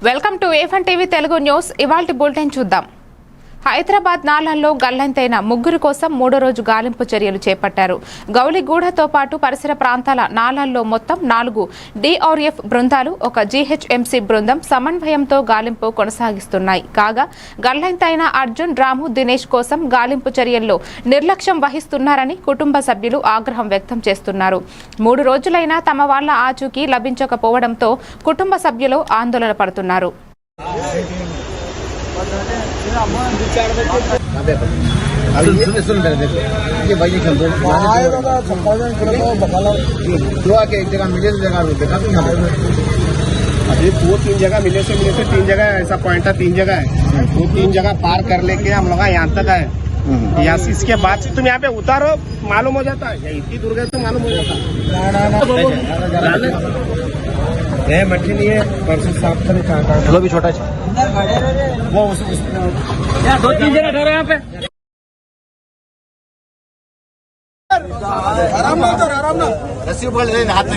Welcome to A1 TV Telugu news. ఇవాల్టి bulletin చూద్దాం. హైదరాబాద్ నాలాల్లో గల్లంతైన ముగ్గురు కోసం మూడో రోజు గాలింపు చర్యలు చేపట్టారు. గౌలిగూడతో పాటు పరిసర ప్రాంతాల నాలాల్లో మొత్తం 4 DRF బృందాలు, ఒక GHMC బృందం సమన్వయంతో గాలింపు కొనసాగిస్తున్నాయి. కాగా గల్లంతైన అర్జున్, రాము, దినేష్ కోసం గాలింపు చర్యల్లో నిర్లక్ష్యం వహిస్తున్నారని కుటుంబ సభ్యులు ఆగ్రహం వ్యక్తం చేస్తున్నారు. 3 రోజులైనా తమ వాళ్ల ఆచూకీ లభించకపోవడంతో కుటుంబ సభ్యులు ఆందోళన పడుతున్నారు. अभी 2-3 जगह मिले से 3 जगह ऐसा पॉइंट है, 3 जगह है, 2-3 जगह पार कर लेके हम लोग यहाँ तक है। यहाँ से इसके बाद से तुम यहाँ पे उतारो, मालूम हो जाता है। इतनी दूर गए तो मालूम हो जाता है। मट्टी नहीं है, परसों साफ करें कहाँ भी छोटा वो 2-3 जगह ठहरो यहाँ पे। आराम ना आराम ना रस्सी पकड़ ले हाथ में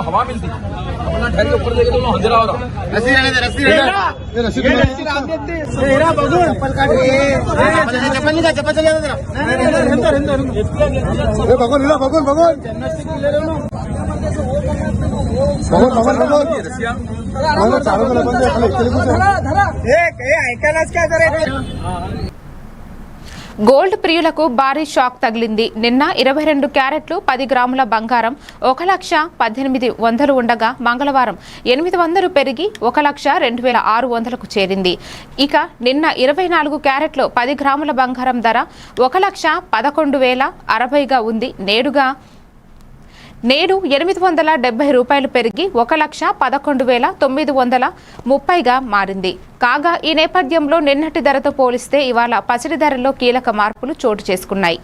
हवा मिलती ऊपर देखे तो अंधेरा हो रहा रस्सी चप्पल चल जाता గోల్డ్ ప్రియులకు భారీ షాక్ తగిలింది. నిన్న 22 క్యారెట్లు 10 గ్రాముల బంగారం 1,18,100 ఉండగా మంగళవారం 800 పెరిగి 1,02,600కు చేరింది. ఇక నిన్న 24 క్యారెట్లు 10 గ్రాముల బంగారం ధర 1,11,060గా ఉంది. నేడు 870 రూపాయలు పెరిగి 1,11,930గా మారింది. కాగా ఈ నేపథ్యంలో నిన్నటి ధరతో పోలిస్తే ఇవాళ పసిడి ధరల్లో కీలక మార్పులు చోటు చేసుకున్నాయి.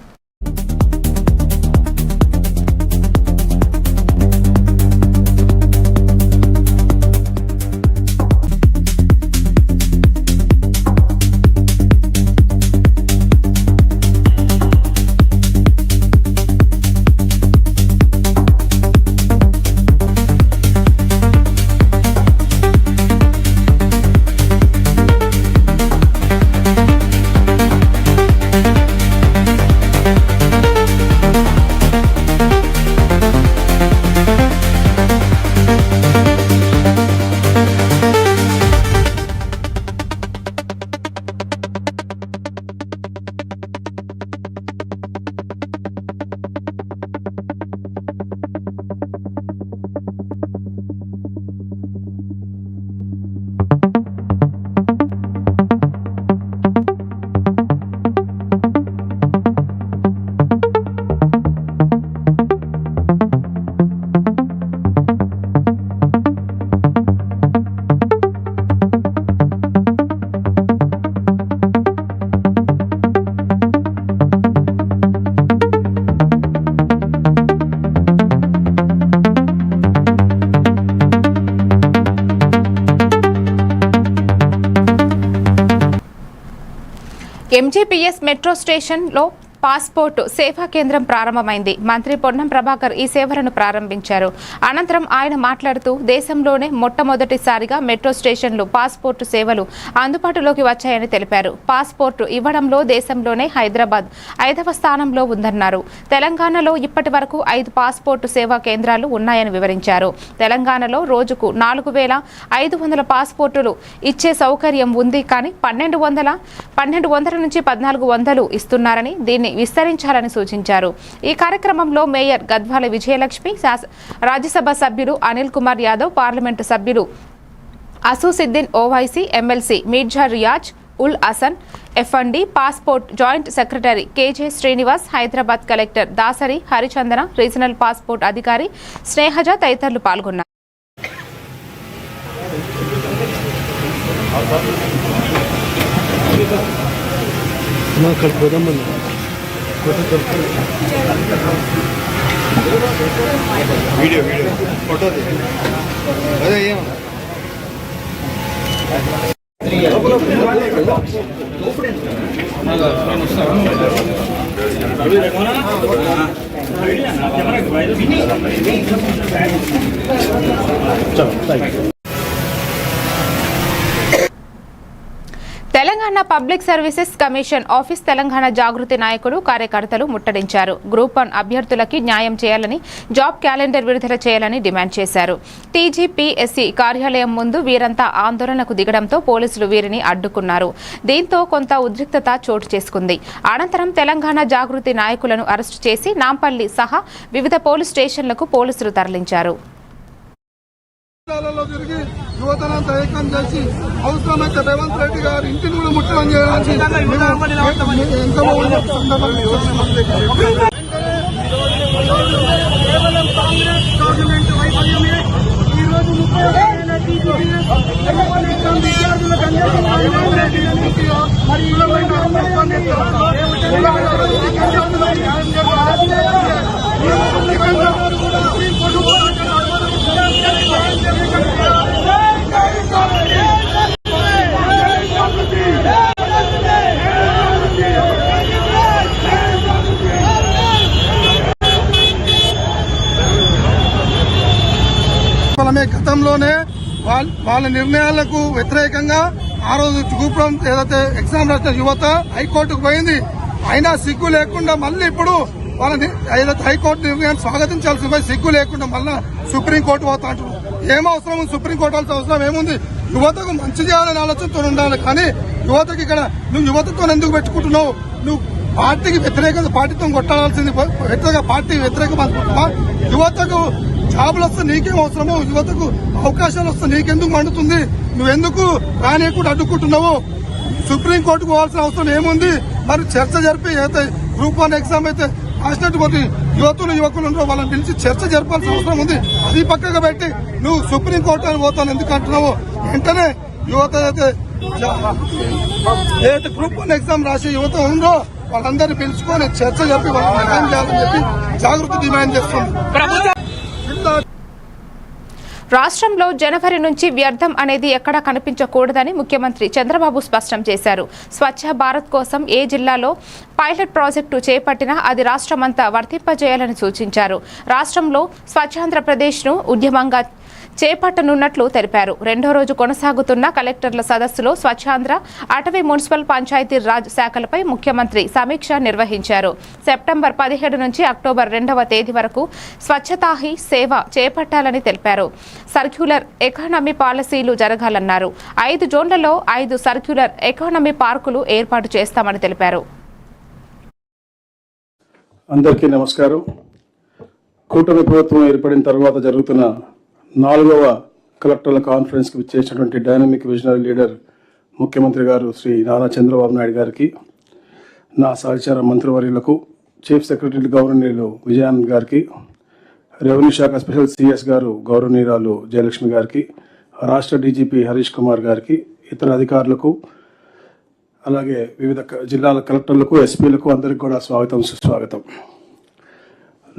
MGPS మెట్రో స్టేషన్లో పాస్పోర్ట్ సేవా కేంద్రం ప్రారంభమైంది. మంత్రి పొన్నం ప్రభాకర్ ఈ సేవలను ప్రారంభించారు. అనంతరం ఆయన మాట్లాడుతూ దేశంలోనే మొట్టమొదటిసారిగా మెట్రో స్టేషన్లు పాస్పోర్టు సేవలు అందుబాటులోకి వచ్చాయని తెలిపారు. పాస్పోర్టు ఇవ్వడంలో దేశంలోనే హైదరాబాద్ 5వ స్థానంలో ఉందన్నారు. తెలంగాణలో ఇప్పటి వరకు 5 పాస్పోర్టు సేవా కేంద్రాలు ఉన్నాయని వివరించారు. తెలంగాణలో రోజుకు 4,500 పాస్పోర్టులు ఇచ్చే సౌకర్యం ఉంది, కానీ 1200 నుంచి 1400 ఇస్తున్నారని, దీన్ని విస్తరించాలని సూచించారు. ఈ కార్యక్రమంలో మేయర్ గద్వాల విజయలక్ష్మి, రాజ్యసభ సభ్యులు అనిల్ కుమార్ యాదవ్, పార్లమెంటు సభ్యులు Asaduddin Owaisi, MLC Mirza Riyaz ul Hasan, FND passport joint secretary KJ Srinivas, Hyderabad collector Dasari Harichandana, regional passport అధికారి స్నేహజ తదితరులు పాల్గొన్నారు. वीडियो फोटो दे अरे ये Telangana public services commission office Telangana Jagruthi నాయకులు కార్యకర్తలు ముట్టడించారు. గ్రూప్ 1 అభ్యర్థులకి న్యాయం చేయాలని, జాబ్ క్యాలెండర్ విడుదల చేయాలని డిమాండ్ చేశారు. టీజీపీఎస్సీ కార్యాలయం ముందు వీరంతా ఆందోళనకు దిగడంతో పోలీసులు వీరిని అడ్డుకున్నారు. దీంతో కొంత ఉద్రిక్తత చోటు చేసుకుంది. అనంతరం తెలంగాణ జాగృతి నాయకులను అరెస్టు చేసి నాంపల్లి సహా వివిధ పోలీస్ స్టేషన్లకు పోలీసులు తరలించారు. యువతనంతా ఏకం చేసి అవసరమైతే రేవంత్ రెడ్డి గారు ఇంటిని కూడా ముట్టడం చేయడానికి గతంలోనే వాళ్ళ నిర్ణయాలకు వ్యతిరేకంగా ఆ రోజు గ్రూప్ ఏదైతే ఎగ్జామ్ రాసిన యువత హైకోర్టుకు పోయింది. అయినా సిగ్గు లేకుండా మళ్ళీ ఇప్పుడు వాళ్ళని ఏదైతే హైకోర్టు నిర్ణయాన్ని స్వాగతించాల్సి పోయి సిగ్గు లేకుండా మళ్ళా సుప్రీంకోర్టు పోతా అంటారు. ఏం అవసరం, సుప్రీంకోర్టు అవసరం ఏముంది? యువతకు మంచి చేయాలని ఆలోచనతో ఉండాలి. కానీ యువతకి ఇక్కడ నువ్వు యువతతో ఎందుకు పెట్టుకుంటున్నావు? నువ్వు పార్టీకి వ్యతిరేకంగా పార్టీతో కొట్టాల్సింది పార్టీ వ్యతిరేకం అనుకుంటున్నా? యువతకు జాబులు వస్తే నీకేం అవసరమో, యువతకు అవకాశాలు వస్తే నీకెందుకు మండుతుంది? నువ్వెందుకు రానియకుండా అడ్డుకుంటున్నావు? సుప్రీంకోర్టుకు పోవాల్సిన అవసరం ఏముంది? మరి చర్చ జరిపి అయితే గ్రూప్ 1 ఎగ్జామ్ అయితే రాసినట్టు కొద్ది యువకులు ఉన్నారో వాళ్ళని పిలిచి చర్చ జరపాల్సిన అవసరం ఉంది. అది పక్కగా పెట్టి నువ్వు సుప్రీంకోర్టు అని పోతాను ఎందుకు అంటున్నావు? వెంటనే యువత ఏదైతే గ్రూప్ 1 ఎగ్జామ్ రాసే యువత ఉందో వాళ్ళందరినీ పిలుచుకొని చర్చ జరిపి వాళ్ళని న్యాయం చేయాలని చెప్పి జాగృతి డిమాండ్ చేస్తుంది. రాష్ట్రంలో జనవరి నుంచి వ్యర్థం అనేది ఎక్కడా కనిపించకూడదని ముఖ్యమంత్రి చంద్రబాబు స్పష్టం చేశారు. స్వచ్ఛ భారత్ కోసం ఏ జిల్లాలో పైలట్ ప్రాజెక్టు చేపట్టినా అది రాష్ట్రమంతా వర్తింపజేయాలని సూచించారు. రాష్ట్రంలో స్వచ్ఛాంధ్రప్రదేశ్ను ఉద్యమంగా చేపట్టనున్నట్లు తెలిపారు. రెండో రోజు కొనసాగుతున్న కలెక్టర్ల సదస్సులో స్వచ్ఛాంధ్ర, అటవీ, మున్సిపల్, పంచాయతీ రాజ్ శాఖలపై ముఖ్యమంత్రి సమీక్ష నిర్వహించారు. సెప్టెంబర్ 17 నుంచి అక్టోబర్ 2వ తేదీ వరకు స్వచ్ఛతా హీ సేవ చేపట్టాలని తెలిపారు. సర్క్యులర్ ఎకానమీ పాలసీలు జరగాలన్నారు. 5 జోన్లలో 5 సర్క్యులర్ ఎకానమీ పార్కులు ఏర్పాటు చేస్తామని తెలిపారు. అందరికీ నమస్కారం. కూటమి ప్రభుత్వం ఏర్పడిన తర్వాత జరుగుతున్న 4వ కలెక్టర్ల కాన్ఫరెన్స్కి విచ్చేసినటువంటి డైనమిక్ విజనరీ లీడర్ ముఖ్యమంత్రి గారు శ్రీ నారా చంద్రబాబు నాయుడు గారికి, నా సహచార మంత్రివర్యులకు, చీఫ్ సెక్రటరీ గౌరవనీయులు విజయానంద్ గారికి, రెవెన్యూ శాఖ స్పెషల్ సిఎస్ గారు గౌరవనీయురాలు జయలక్ష్మి గారికి, రాష్ట్ర డీజీపీ హరీష్ కుమార్ గారికి, ఇతర అధికారులకు, అలాగే వివిధ జిల్లాల కలెక్టర్లకు, ఎస్పీలకు అందరికీ కూడా స్వాగతం, సుస్వాగతం.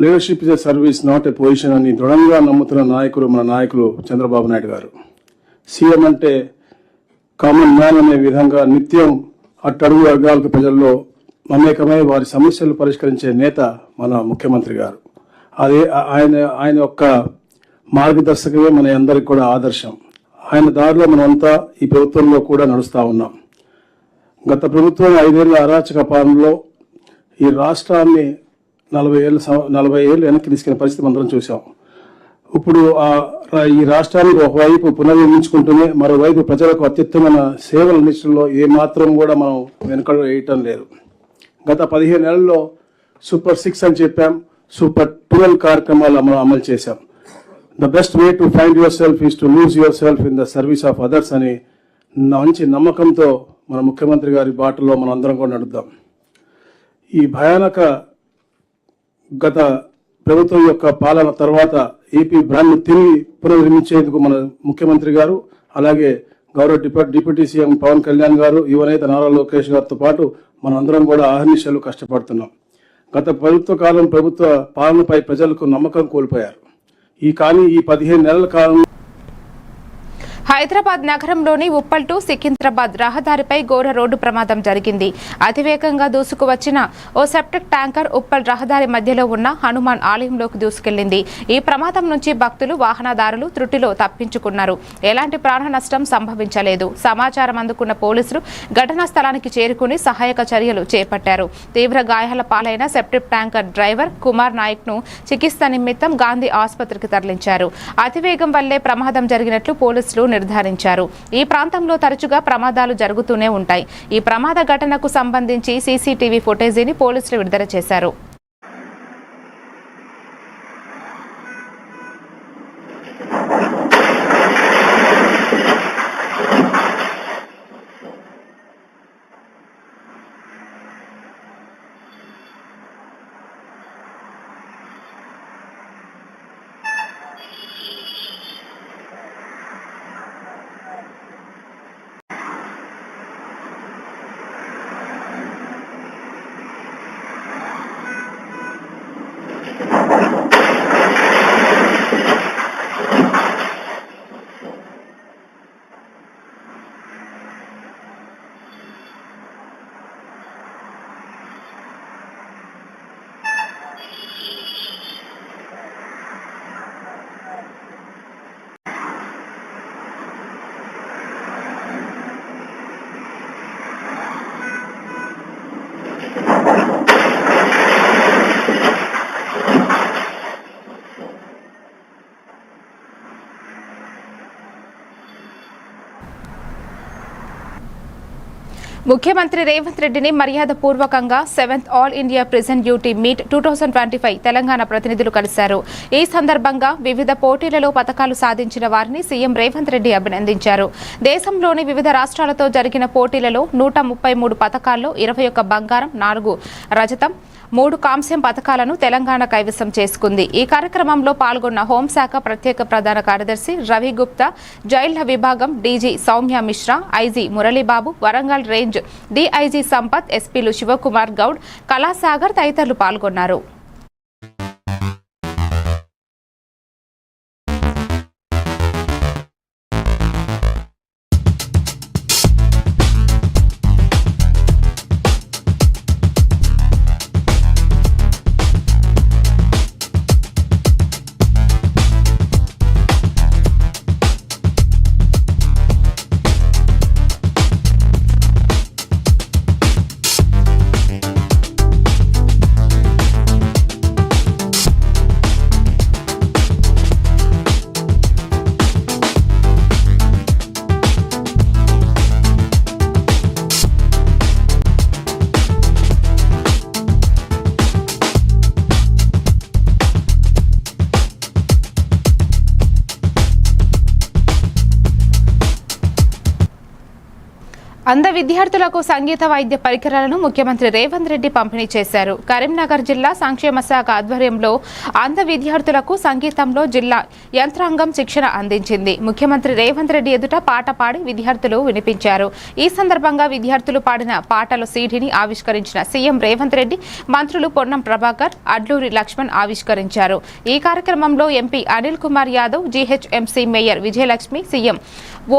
Leadership is a service, not a position అని దృఢంగా నమ్ముతున్న మన నాయకులు చంద్రబాబు నాయుడు గారు. సీఎం అంటే కామన్ మ్యాన్ అనే విధంగా నిత్యం అట్టడుగు వర్గాలకు ప్రజల్లో మమేకమై వారి సమస్యలు పరిష్కరించే నేత మన ముఖ్యమంత్రి గారు. అదే ఆయన యొక్క మార్గదర్శకమే మన అందరికి కూడా ఆదర్శం. ఆయన దారిలో మనమంతా ఈ ప్రభుత్వంలో కూడా నడుస్తూ ఉన్నాం. గత ప్రభుత్వం 5 ఏళ్ల అరాచక పాలనలో ఈ రాష్ట్రాన్ని 40 ఏళ్ళు వెనక్కి తీసుకునే పరిస్థితి అందరం చూసాం. ఇప్పుడు ఈ రాష్ట్రాన్ని ఒకవైపు పునర్నిర్మించుకుంటూనే మరోవైపు ప్రజలకు అత్యుత్తమైన సేవలు అందించడంలో ఏమాత్రం కూడా మనం వెనుకడు వేయటం లేదు. గత 15 నెలల్లో సూపర్ 6 అని చెప్పాం, సూపర్ 12 కార్యక్రమాలు మనం అమలు చేశాం. The best way to find your self is to lose your self in the service of others అని మంచి నమ్మకంతో మన ముఖ్యమంత్రి గారి బాటలో మనం అందరం కూడా నడుద్దాం. ఈ భయానక గత ప్రభుత్వం యొక్క పాలన తర్వాత ఏపీ బ్రాండ్ను తిరిగి పునర్నిర్మించేందుకు మన ముఖ్యమంత్రి గారు, అలాగే గౌరవ డిప్యూటీ సీఎం పవన్ కళ్యాణ్ గారు, యువనేత నారా లోకేష్ గారితో పాటు మనందరం కూడా అహర్నిశలు కష్టపడుతున్నాం. గత ప్రభుత్వ పాలనపై ప్రజలకు నమ్మకం కోల్పోయారు. ఈ 15 నెలల కాలం హైదరాబాద్ నగరంలోని ఉప్పల్ టు సికింద్రాబాద్ రహదారిపై ఘోర రోడ్డు ప్రమాదం జరిగింది. అతివేగంగా దూసుకువచ్చిన ఓ సెప్టిక్ ట్యాంకర్ ఉప్పల్ రహదారి మధ్యలో ఉన్న హనుమాన్ ఆలయంలోకి దూసుకెళ్లింది. ఈ ప్రమాదం నుంచి భక్తులు, వాహనదారులు త్రుటిలో తప్పించుకున్నారు. ఎలాంటి ప్రాణ నష్టం సంభవించలేదు. సమాచారం అందుకున్న పోలీసులు ఘటనా స్థలానికి చేరుకుని సహాయక చర్యలు చేపట్టారు. తీవ్ర గాయాల పాలైన septic tanker driver Kumar Nayak ను చికిత్స నిమిత్తం గాంధీ ఆసుపత్రికి తరలించారు. అతివేగం వల్లే ప్రమాదం జరిగినట్లు పోలీసులు నిర్ధారించారు. ఈ ప్రాంతంలో తరచుగా ప్రమాదాలు జరుగుతూనే ఉంటాయి. ఈ ప్రమాద ఘటనకు సంబంధించి సీసీటీవీ ఫుటేజీని పోలీసులు విడుదల చేశారు. ముఖ్యమంత్రి రేవంత్ రెడ్డిని మర్యాదపూర్వకంగా 7th all India prison duty meet 2025 Telangana ప్రతినిధులు కలిశారు. ఈ సందర్భంగా వివిధ పోటీలలో పతకాలు సాధించిన వారిని సీఎం రేవంత్ రెడ్డి అభినందించారు. దేశంలోని వివిధ రాష్ట్రాలతో జరిగిన పోటీలలో 133 పతకాల్లో 21 బంగారం, 4 రజతం, 3 కాంస్యం పతకాలను తెలంగాణ కైవసం చేసుకుంది. ఈ కార్యక్రమంలో పాల్గొన్న హోంశాఖ ప్రత్యేక ప్రధాన కార్యదర్శి రవి గుప్తా, జైళ్ల విభాగం DG Soumya Mishra, IG Muralibabu, Warangal range DIG Sampath, ఎస్పీలు శివకుమార్ గౌడ్, కళాసాగర్ తదితరులు పాల్గొన్నారు. అంధ విద్యార్థులకు సంగీత వైద్య పరికరాలను ముఖ్యమంత్రి రేవంత్ రెడ్డి పంపిణీ చేశారు. కరీంనగర్ జిల్లా సంక్షేమ శాఖ ఆధ్వర్యంలో అంధ విద్యార్థులకు సంగీతంలో జిల్లా యంత్రాంగం శిక్షణ అందించింది. ముఖ్యమంత్రి రేవంత్ రెడ్డి ఎదుట పాట పాడి విద్యార్థులు వినిపించారు. ఈ సందర్భంగా విద్యార్థులు పాడిన పాటల సీడీని ఆవిష్కరించిన సీఎం రేవంత్ రెడ్డి మంత్రులు పొన్నం ప్రభాకర్, అడ్లూరి లక్ష్మణ్ ఆవిష్కరించారు. ఈ కార్యక్రమంలో MP Anil Kumar Yadav, GHMC mayor Vijayalakshmi, CM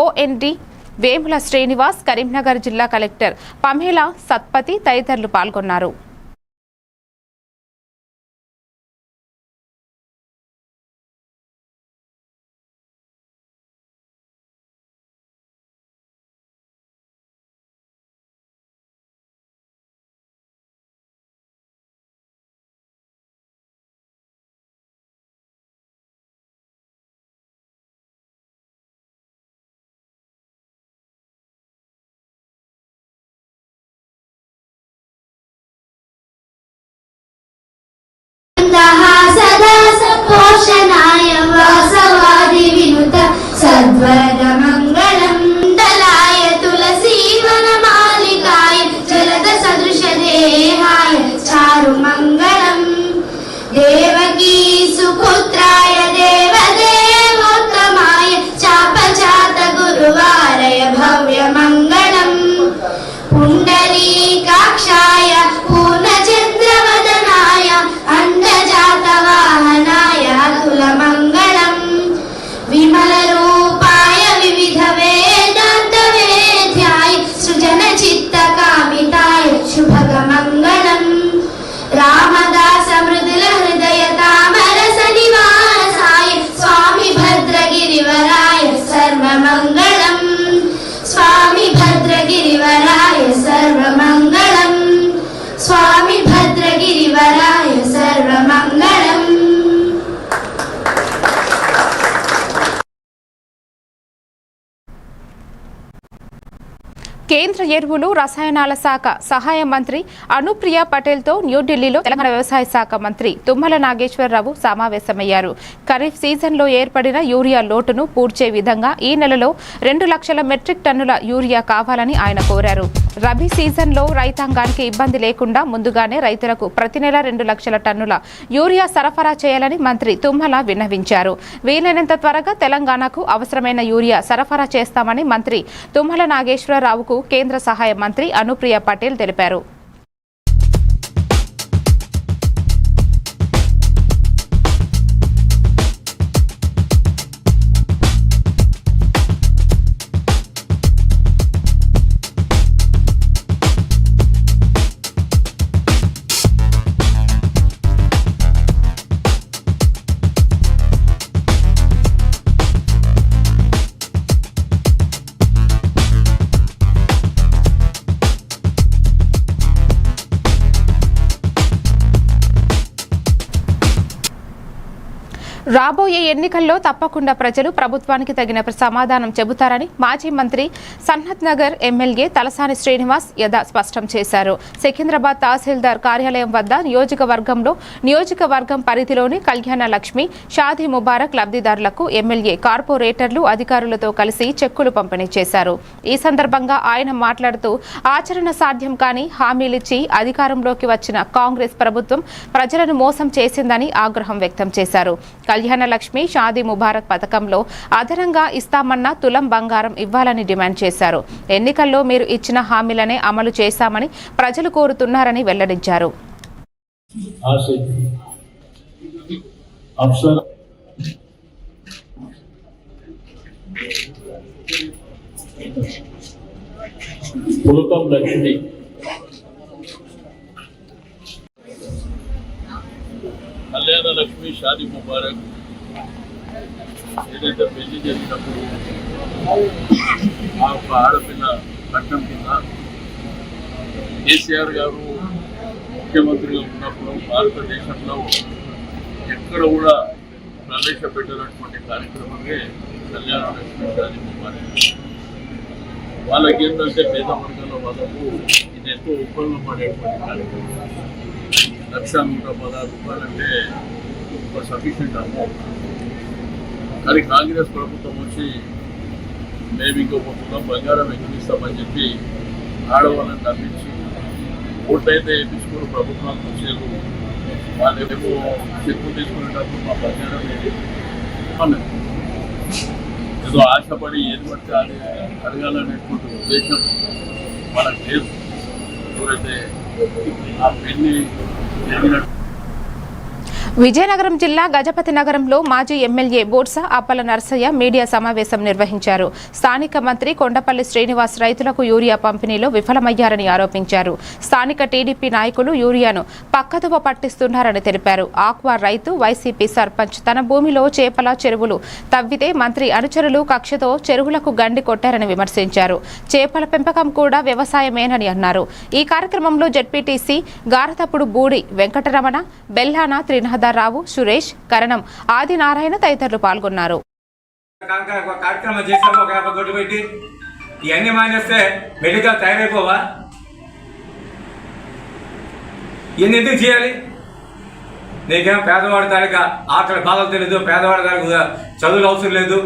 OSD Vemula Srinivas, Karimnagar జిల్లా కలెక్టర్ పమేలా సత్పతి తదితరులు పాల్గొన్నారు. కేంద్ర ఎరువులు రసాయనాల శాఖ సహాయ మంత్రి అనుప్రియ పటేల్తో న్యూఢిల్లీలో తెలంగాణ వ్యవసాయ శాఖ మంత్రి తుమ్మల నాగేశ్వరరావు సమావేశమయ్యారు. ఖరీఫ్ సీజన్లో ఏర్పడిన యూరియా లోటును పూడ్చే విధంగా ఈ నెలలో 2 లక్షల మెట్రిక్ టన్నుల యూరియా కావాలని ఆయన కోరారు. రబీ సీజన్లో రైతాంగానికి ఇబ్బంది లేకుండా ముందుగానే రైతులకు ప్రతి నెల 2 లక్షల టన్నుల యూరియా సరఫరా చేయాలని మంత్రి తుమ్మల విన్నవించారు. వీలైనంత త్వరగా తెలంగాణకు అవసరమైన యూరియా సరఫరా చేస్తామని మంత్రి తుమ్మల నాగేశ్వరరావుకు కేంద్ర సహాయ మంత్రి అనుప్రియ పటేల్ తెలిపారు. రాబోయే ఎన్నికల్లో తప్పకుండా ప్రజలు ప్రభుత్వానికి తగిన సమాధానం చెబుతారని మాజీ మంత్రి సన్నత్ నగర్ ఎమ్మెల్యే తలసాని శ్రీనివాస్ స్పష్టం చేశారు. సికింద్రాబాద్ తహసీల్దార్ కార్యాలయం వద్ద నియోజకవర్గం పరిధిలోని కళ్యాణ లక్ష్మి, షాదీ ముబారక్ లబ్ధిదారులకు ఎమ్మెల్యే, కార్పొరేటర్లు, అధికారులతో కలిసి చెక్కులు పంపిణీ చేశారు. ఈ సందర్భంగా ఆయన మాట్లాడుతూ ఆచరణ సాధ్యం కాని హామీలిచ్చి అధికారంలోకి వచ్చిన కాంగ్రెస్ ప్రభుత్వం ప్రజలను మోసం చేసిందని ఆగ్రహం వ్యక్తం చేశారు. కళ్యాణ లక్ష్మి, షాదీ ముబారక్ పథకంలో అదనంగా ఇస్తామన్న తులం బంగారం ఇవ్వాలని డిమాండ్ చేశారు. ఎన్నికల్లో మీరు ఇచ్చిన హామీలనే అమలు చేశామని ప్రజలు కోరుతున్నారని వెల్లడించారు. కళ్యాణ లక్ష్మి, షాదీ ముబారక్ ఏదైతే పెళ్లి జరిగినప్పుడు ఆ ఒక ఆడపిల్ల కట్నం కింద కేసీఆర్ గారు ముఖ్యమంత్రిగా ఉన్నప్పుడు భారతదేశంలో ఎక్కడ కూడా ప్రవేశపెట్టినటువంటి కార్యక్రమమే కళ్యాణ లక్ష్మి, షాదీ ముబారక్. వాళ్ళకి ఏంటంటే పేద వర్గాల వాళ్ళకు ఇది ఎంతో ఉపయోగం పడేటువంటి కార్యక్రమం. 1,116 రూపాయలు అంటే ఒక సఫిషియెంట్ అమౌంట్. కానీ కాంగ్రెస్ ప్రభుత్వం వచ్చి మేము ఇంకొక తులం బంగారం ఎక్కిస్తామని చెప్పి ఆడవాళ్ళని నమ్మించి ఓట్లయితే వేయించుకుని ప్రభుత్వానికి వచ్చేది. వాళ్ళేమో చెక్కు తీసుకునేటప్పుడు మా బంగారం అన్నారు. ఏదో ఆశపడి ఏది పడితే అది అడగాలనేటువంటి ఉద్దేశం మనకు లేదు. ఎవరైతే ఆ పెళ్లి విజయనగరం జిల్లా గజపతి నగరంలో మాజీ ఎమ్మెల్యే బోర్సా అప్పల నర్సయ్య మీడియా సమావేశం నిర్వహించారు. స్థానిక మంత్రి కొండపల్లి శ్రీనివాస్ రైతులకు యూరియా పంపిణీలో విఫలమయ్యారని ఆరోపించారు. స్థానిక టీడీపీ నాయకులు యూరియాను పక్కదోవ పట్టిస్తున్నారని తెలిపారు. ఆక్వా రైతు, వైసీపీ సర్పంచ్ తన భూమిలో చేపల చెరువులు తవ్వితే మంత్రి అనుచరులు కక్షతో చెరువులకు గండి కొట్టారని విమర్శించారు. చేపల పెంపకం కూడా వ్యవసాయమేనని అన్నారు. ఈ కార్యక్రమంలో జెడ్పీటీసీ గారతప్పుడు బూడి వెంకటరమణ, బెల్లాన త్రినాథరావు, సురేష్, కరణం, ఆదినారాయణ తదితరులు పాల్గొన్నారు. కార్యక్రమం చేశాము, ఒక 50 కోట్లు పెట్టి ఇవన్నీ మానేస్తే మెడికల్ తయారైపోవా? ఇవన్నీ ఎందుకు చేయాలి? నీకేమో పేదవాడి తాలూకా ఆకలి బాధలు తెలియదు, పేదవాడి తాలూకా చదువులు అవసరం లేదు.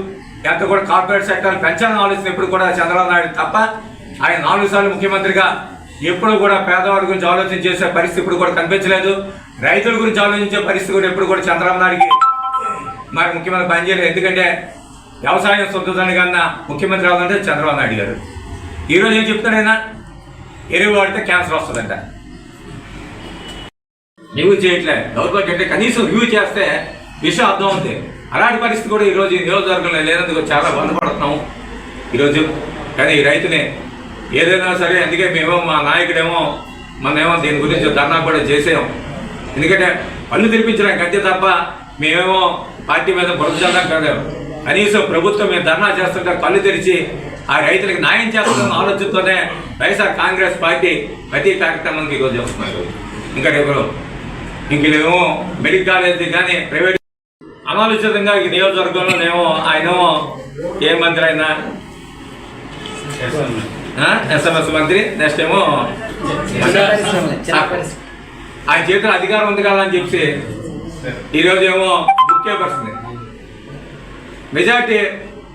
ఎంత కూడా కార్పొరేట్ సెక్టర్ పెంచాలని ఆలోచన ఎప్పుడు కూడా చంద్రబాబు నాయుడు తప్ప. ఆయన 4 సార్లు ముఖ్యమంత్రిగా ఎప్పుడు కూడా పేదవాడి గురించి ఆలోచన చేసే పరిస్థితి ఇప్పుడు కూడా కనిపించలేదు. రైతుల గురించి ఆలోచించే పరిస్థితి కూడా ఎప్పుడు కూడా చంద్రబాబు నాయుడికి మరి ముఖ్యమంత్రి పనిచేయలేదు. ఎందుకంటే వ్యవసాయం సొంతదాని కన్నా ముఖ్యమంత్రి అవ్వాలంటే చంద్రబాబు నాయుడు గారు. ఈరోజు ఏం చెప్తాడైనా ఎరువు వాడితే క్యాన్సర్ వస్తుందంట. రివ్యూ చేయట్లేదు. గవర్నమెంట్ అంటే కనీసం రివ్యూ చేస్తే విషయం అర్థం అవుతుంది. అలాంటి పరిస్థితి కూడా ఈరోజు ఈ నియోజకవర్గంలో లేనందుకు చాలా బాధపడుతున్నాము ఈరోజు. కానీ ఈ రైతునే ఏదైనా సరే, అందుకే మేము మా నాయకుడేమో మనమేమో దీని గురించి ధర్నా కూడా చేసాం. ఎందుకంటే పన్ను తెరిపించడానికి అంతే తప్ప మేమేమో పార్టీ మీద బురద చల్లడం కాదు. కనీసం ప్రభుత్వం మేము ధర్నా చేస్తుంటే కళ్ళు తెరిచి ఆ రైతులకు న్యాయం చేస్తున్న ఆలోచనతోనే వైఎస్ఆర్ కాంగ్రెస్ పార్టీ ప్రతి కార్యక్రమానికి ఈరోజు చేస్తున్నారు. ఇంకా ఇంకేమో మెడికల్ కాలేజీ కానీ ప్రైవేట్ అనాలోచితంగా ఈ నియోజకవర్గంలోనేమో ఆయనేమో ఏ మంత్రి అయినా SMS మంత్రి, నెక్స్ట్ ఏమో ఆయన చేతిలో అధికారం ఉంది కదా అని చెప్పి ఈరోజు ఏమో బుక్ చేయబడుతుంది. మెజార్టీ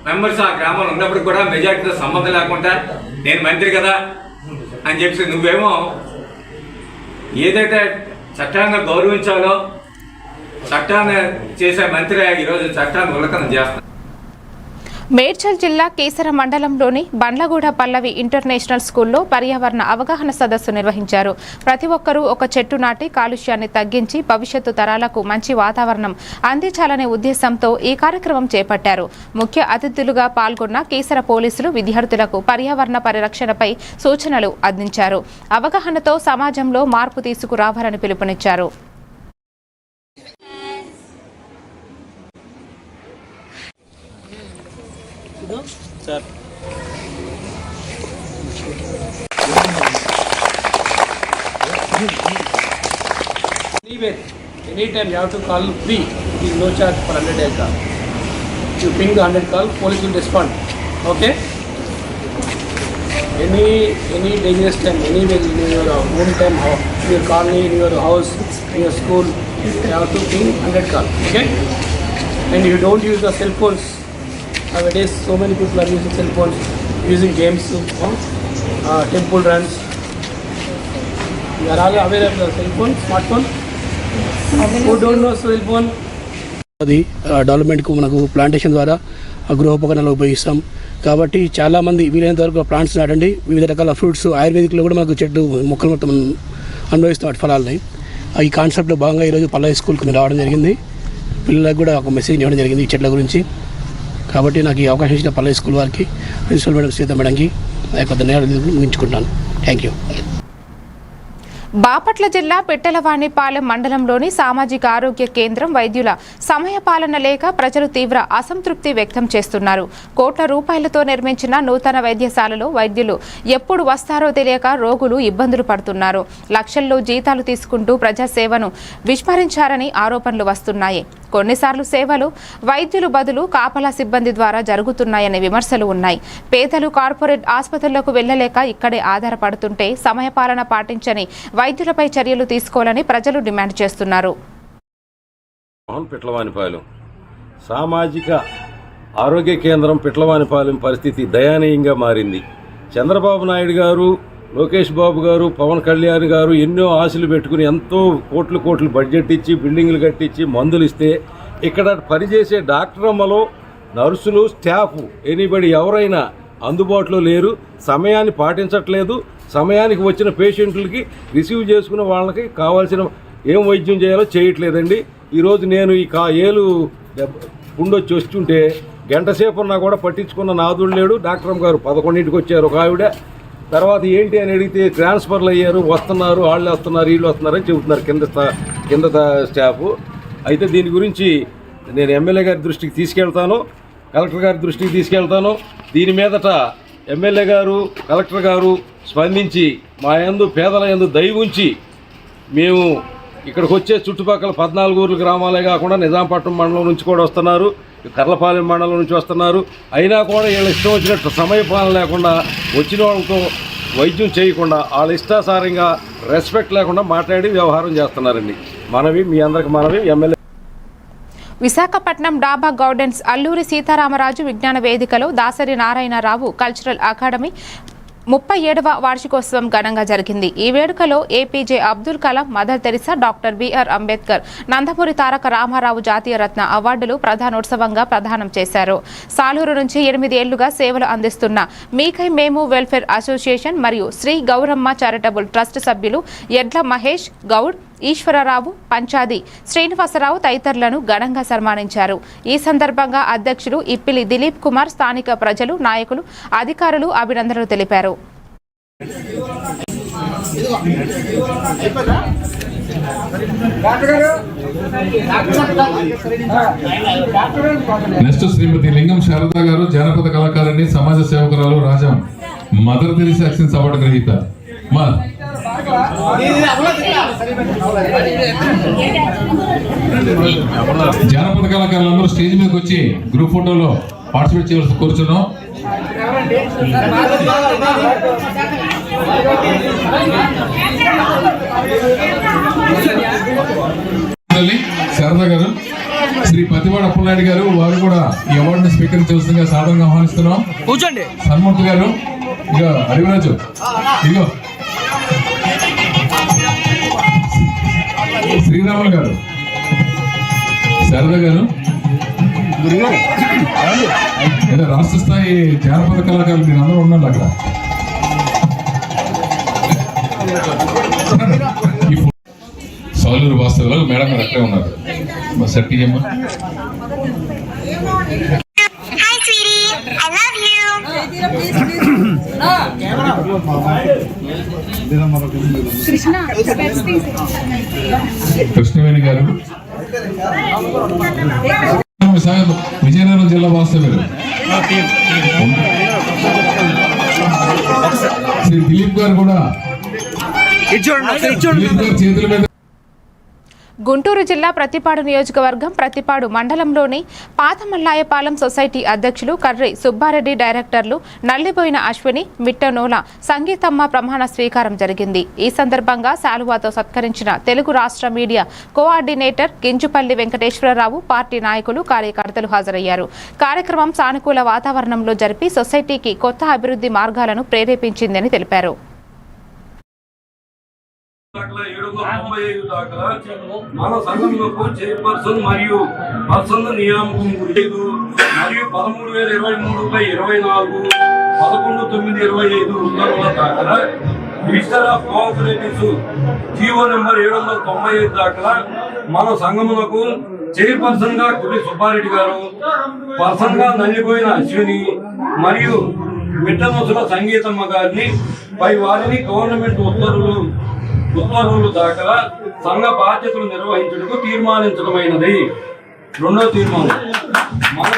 మెంబర్స్ ఆ గ్రామంలో ఉన్నప్పుడు కూడా మెజార్టీతో సంబంధం లేకుండా నేను మంత్రి కదా అని చెప్పి నువ్వేమో ఏదైతే చట్టాన్ని గౌరవించాలో చట్టాన్ని చేసే మంత్రి ఈరోజు చట్టాన్ని ఉల్లంఘన చేస్తాను. మేడ్చల్ జిల్లా కీసర మండలంలోని బండ్లగూడ పల్లవి ఇంటర్నేషనల్ స్కూల్లో పర్యావరణ అవగాహన సదస్సు నిర్వహించారు. ప్రతి ఒక్కరూ ఒక చెట్టు నాటి కాలుష్యాన్ని తగ్గించి భవిష్యత్తు తరాలకు మంచి వాతావరణం అందించాలనే ఉద్దేశంతో ఈ కార్యక్రమం చేపట్టారు. ముఖ్య అతిథులుగా పాల్గొన్న కీసర పోలీసులు విద్యార్థులకు పర్యావరణ పరిరక్షణపై సూచనలు అందించారు. అవగాహనతో సమాజంలో మార్పు తీసుకురావాలని పిలుపునిచ్చారు. Sir. Anywhere, anytime you have to call free. It is no charge for 100 call. You ping the 100 call, police will respond. Okay? Any dangerous time, anywhere in your own time, in your colony, in your house, in your school, you have to ping 100 call. Okay? And you don't use the cell phones. Nowadays, so many people are using cell phones, using games, temple runs. You are all aware of the cell phone, smartphone? Who don't know cell phone? అది డెవలప్మెంట్కు మనకు plantation ద్వారా గృహోపకరణలు ఉపయోగిస్తాం. కాబట్టి చాలామంది వీలైనంత వరకు plants నాటండి. వివిధ రకాల ఫ్రూట్స్ ఆయుర్వేదిక్లో కూడా మనకు చెట్టు మొక్కలు మొత్తం అనుభవిస్తాం అటు ఫలాలని. ఈ కాన్సెప్ట్లో భాగంగా ఈరోజు పల్లవి స్కూల్కి మేము రావడం జరిగింది. పిల్లలకు కూడా ఒక మెసేజ్ ఇవ్వడం జరిగింది ఈ చెట్ల గురించి. కాబట్టి నాకు ఈ అవకాశం ఇచ్చిన పల్లవి స్కూల్ వారికి, ప్రిన్సిపల్ మేడం సీత మేడంకి నా యొక్క ధన్యవాదాలు ముగించుకుంటాను. Thank you. బాపట్ల జిల్లా పిట్టలవాణిపాలెం మండలంలోని సామాజిక ఆరోగ్య కేంద్రం వైద్యుల సమయపాలన లేక ప్రజలు తీవ్ర అసంతృప్తి వ్యక్తం చేస్తున్నారు. కోట్ల రూపాయలతో నిర్మించిన నూతన వైద్యశాలలో వైద్యులు ఎప్పుడు వస్తారో తెలియక రోగులు ఇబ్బందులు పడుతున్నారు. లక్షల్లో జీతాలు తీసుకుంటూ ప్రజాసేవను విస్మరించారని ఆరోపణలు వస్తున్నాయి. కొన్నిసార్లు సేవలు వైద్యులు బదులు కాపలా సిబ్బంది ద్వారా జరుగుతున్నాయనే విమర్శలు ఉన్నాయి. పేదలు కార్పొరేట్ ఆసుపత్రులకు వెళ్లలేక ఇక్కడే ఆధారపడుతుంటే సమయపాలన పాటించని వైద్యులపై చర్యలు తీసుకోవాలని ప్రజలు డిమాండ్ చేస్తున్నారు. పిట్లవానిపాలెం సామాజిక ఆరోగ్య కేంద్రం పిట్లవానిపాలెం పరిస్థితి దయనీయంగా మారింది. చంద్రబాబు నాయుడు గారు, లోకేష్ బాబు గారు, పవన్ కళ్యాణ్ గారు ఎన్నో ఆశలు పెట్టుకుని ఎంతో కోట్లు బడ్జెట్ ఇచ్చి బిల్డింగ్లు కట్టించి మందులు ఇస్తే ఇక్కడ పనిచేసే డాక్టర్ అమ్మలో నర్సులు, స్టాఫ్, ఎనీబడి ఎవరైనా అందుబాటులో లేరు. సమయాన్ని పాటించట్లేదు. సమయానికి వచ్చిన పేషెంట్లకి రిసీవ్ చేసుకున్న వాళ్ళకి కావాల్సిన ఏం వైద్యం చేయాలో చేయట్లేదండి. ఈరోజు నేను ఈ ఏలు పుండొచ్చి వస్తుంటే గంట సేపు ఉన్నా కూడా పట్టించుకున్న నాదుడు లేడు. డాక్టర్ గారు 11ంటికి వచ్చారు ఒక ఆవిడ. తర్వాత ఏంటి అని అడిగితే ట్రాన్స్ఫర్లు అయ్యారు, వస్తున్నారు, వాళ్ళు వస్తున్నారు, వీళ్ళు వస్తున్నారని చెబుతున్నారు కింద స్టాఫ్. అయితే దీని గురించి నేను ఎమ్మెల్యే గారి దృష్టికి తీసుకెళ్తాను, కలెక్టర్ గారి దృష్టికి తీసుకెళ్తాను. దీని మీదట ఎమ్మెల్యే గారు, కలెక్టర్ గారు స్పందించి మా యందు పేదల యందు దయ ఉంచి మేము ఇక్కడికి వచ్చే చుట్టుపక్కల 14 ఊర్ల గ్రామాలే కాకుండా నిజాంపట్నం మండలం నుంచి కూడా వస్తున్నారు, కర్లపాలెం మండలం నుంచి వస్తున్నారు. అయినా కూడా వీళ్ళ ఇష్టం వచ్చినట్టు సమయపాలన లేకుండా వచ్చిన వాళ్ళతో వైద్యం చేయకుండా వాళ్ళ ఇష్టాసారంగా రెస్పెక్ట్ లేకుండా మాట్లాడి వ్యవహారం చేస్తున్నారండి. మీ అందరికి మనవి ఎమ్మెల్యే. విశాఖపట్నం డాబా గార్డెన్స్ అల్లూరి సీతారామరాజు విజ్ఞాన వేదికలో దాసరి నారాయణరావు కల్చరల్ అకాడమీ 37వ వార్షికోత్సవం ఘనంగా జరిగింది. ఈ వేడుకలో APJ Abdul Kalam, Mother Teresa, doctor BR Ambedkar, Nandamuri Taraka Ramarao జాతీయ రత్న అవార్డులు ప్రధానోత్సవంగా ప్రదానం చేశారు. సాలూరు నుంచి 8 ఏళ్లుగా సేవలు అందిస్తున్న మీకై మేము వెల్ఫేర్ అసోసియేషన్ మరియు శ్రీ గౌరమ్మ చారిటబుల్ ట్రస్ట్ సభ్యులు ఎడ్ల మహేష్ గౌడ్, ఈశ్వరరావు, పంచాది శ్రీనివాసరావు తదితరులను ఘనంగా సన్మానించారు. ఈ సందర్భంగా అధ్యక్షులు ఇప్పిలి దిలీప్ కుమార్, స్థానిక ప్రజలు, నాయకులు, అధికారులు అభినందనలు తెలిపారు. నెక్స్ట్ శ్రీమతి లింగం శారదా గారు, జానపద కళాకారిణి, సమాజ సేవకురాలు, Rajam, Mother Teresa excellence award గ్రహీత. జానపద కళాకారులందరూ స్టేజ్ మీదకి వచ్చి గ్రూప్ ఫోటోలో పార్టిసిపేట్ చేయవలసి కోరుచున్నాం. శారదా గారు, శ్రీ పతివాడ అప్పలనాయుడు గారు, వారు కూడా ఈ అవార్డుని స్వీకరించవలసిందిగా సాధారణంగా ఆహ్వానిస్తున్నాం. కూర్చోండి. సన్మూర్తి గారు, ఇక అడివిరాజు, ఇదిగో శ్రీరాములు గారు, శారదా గారు, రాష్ట్ర స్థాయి జానపద కళాకారులు మీరు అందరూ ఉన్నారు అక్కడ. సౌలూరు వాస్తవులు మేడం గారు అక్కడే ఉన్నారు. సెట్ ఇయ్యమ్మా. కృష్ణవేణి గారు, విజయనగరం జిల్లా వాస్తవ్యులు శ్రీ దిలీప్ గారు కూడా చేతుల మీద. గుంటూరు జిల్లా ప్రతిపాడు నియోజకవర్గం ప్రతిపాడు మండలంలోని పాతమల్లాయపాలెం సొసైటీ అధ్యక్షులు కర్రి సుబ్బారెడ్డి, డైరెక్టర్లు నల్లిబోయిన అశ్విని, మిట్టనోల సంగీతమ్మ ప్రమాణ స్వీకారం జరిగింది. ఈ సందర్భంగా శాలువాతో సత్కరించిన తెలుగు రాష్ట్ర media coordinator Ginjupalli Venkateswara Rao, party నాయకులు, కార్యకర్తలు హాజరయ్యారు. కార్యక్రమం సానుకూల వాతావరణంలో జరిపి సొసైటీకి కొత్త అభివృద్ధి మార్గాలను ప్రేరేపించిందని తెలిపారు. 795 దాకా మన సంఘంలోకి చైర్పర్సన్ మరియు పర్సన్ నియామకం మరియు 13,023/24 11/9/25 ఉత్తర్వుల దాకా register of cooperatives GO number 795 దాకా మన సంఘములకు చైర్పర్సన్ గా కుర్రి సుబ్బారెడ్డి గారు, పర్సన్ గా నల్లిపోయిన అశ్విని మరియు మిట్టనొసల సంగీతమ్మ గారిని పై వారిని గవర్నమెంట్ ఉత్తర్వులు దాకా సంఘ బాధ్యతలు నిర్వహించడానికి తీర్మానించడమైనది. రెండో తీర్మానం, మన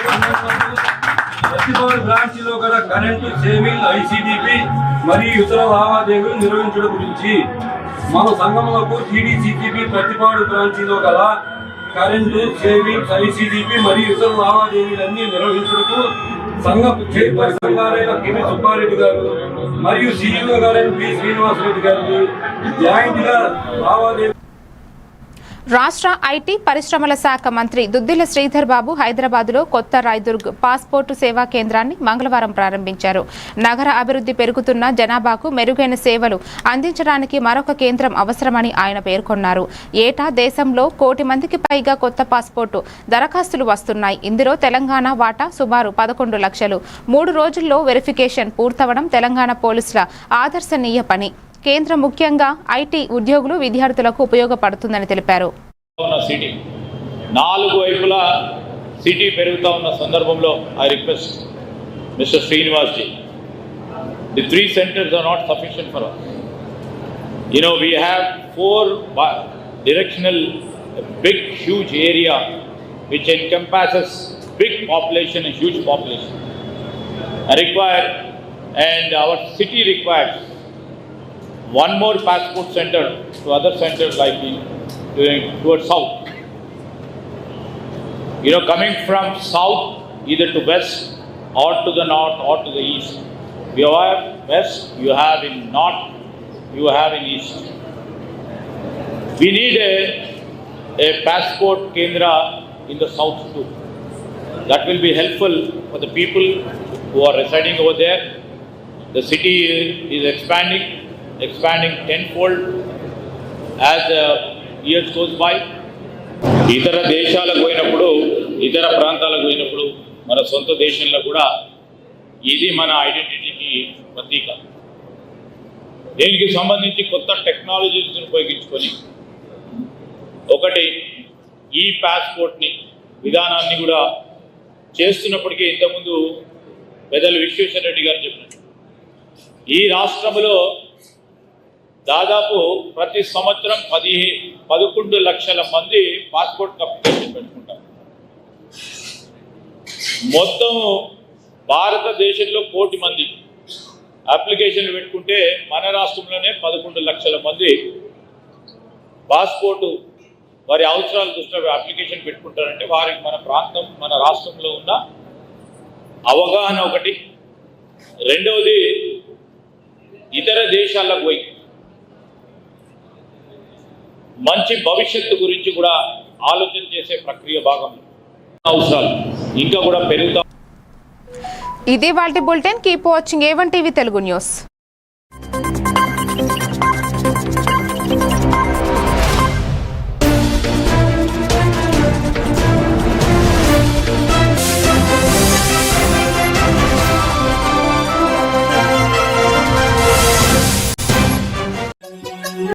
ప్రతిపాడు బ్రాంచ్లో గల కరెంటు, సేవింగ్, ఐసీడీపీ మరియు ఇతర లావాదేవీలు నిర్వహించడం గురించి మన సంఘములకు టీడీసీటీపీ ప్రతిపాడు బ్రాంచ్లో గల కరెంటు, సేవింగ్స్, ఐసీడీపీ మరియు ఇతర లావాదేవీలన్నీ నిర్వహించడానికి సంఘ చైర్పర్సన్ గారైన కెవి సుబ్బారెడ్డి గారు మరియు సీఈఓ గారైన పి శ్రీనివాసరెడ్డి గారికి జాయింట్ గా లావాదేవీ. రాష్ట్ర ఐటీ పరిశ్రమల శాఖ మంత్రి దుద్దిల శ్రీధర్ బాబు హైదరాబాద్లో కొత్త రాయ్దుర్గ్ పాస్పోర్టు సేవా కేంద్రాన్ని మంగళవారం ప్రారంభించారు. నగర అభివృద్ధి పెరుగుతున్న జనాభాకు మెరుగైన సేవలు అందించడానికి మరొక కేంద్రం అవసరమని ఆయన పేర్కొన్నారు. ఏటా దేశంలో 1 కోటి మందికి పైగా కొత్త పాస్పోర్టు దరఖాస్తులు వస్తున్నాయి. ఇందులో తెలంగాణ వాటా సుమారు 11 లక్షలు. 3 రోజుల్లో వెరిఫికేషన్ పూర్తవడం తెలంగాణ పోలీసుల ఆదర్శనీయ పని. కేంద్రం ముఖ్యంగా ఐటీ ఉద్యోగులు, విద్యార్థులకు ఉపయోగపడుతుందని తెలిపారు. సిటీ 4 వైపులా సిటీ పెరుగుతూ ఉన్న సందర్భంలో I request mister Srinivas ji, the 3 centers are not sufficient for us. You know, we have 4 directional, big, huge area which encompasses big population and huge population. And our city requires one more passport center to other centers like towards south. You know, coming from south either to west or to the north or to the east. You have west, you have in north, you have in east. We need a passport kendra in the south too. That will be helpful for the people who are residing over there. The city is expanding tenfold as years goes by. ఇతర దేశాలకు పోయినప్పుడు, ఇతర ప్రాంతాలకు పోయినప్పుడు మన సొంత దేశంలో కూడా ఇది మన ఐడెంటిటీకి ప్రతీక. దీనికి సంబంధించి కొత్త టెక్నాలజీస్ని ఉపయోగించుకొని ఒకటి ఈ పాస్పోర్ట్ని విధానాన్ని కూడా చేస్తున్నప్పటికీ ఇంతకుముందు పెద్దలు విశ్వేశ్వర రెడ్డి గారు చెప్పినట్టు ఈ రాష్ట్రంలో దాదాపు ప్రతి సంవత్సరం 11 లక్షల మంది పాస్పోర్ట్ అప్లికేషన్ పెట్టుకుంటారు. మొత్తం భారతదేశంలో 1 కోటి మంది అప్లికేషన్లు పెట్టుకుంటే మన రాష్ట్రంలోనే 11 లక్షల మంది పాస్పోర్టు వారి అవసరాల దృష్ట్యా అప్లికేషన్ పెట్టుకుంటారంటే వారికి మన ప్రాంతం, మన రాష్ట్రంలో ఉన్న అవగాహన ఒకటి, రెండవది ఇతర దేశాలకు పోయి మంచి భవిష్యత్తు గురించి కూడా ఆలోచన చేసే ప్రక్రియ భాగం అవసరాలు ఇంకా కూడా పెరుగుతా. ఇది వాల్టి bulletin. Keep watching A1 TV Telugu news.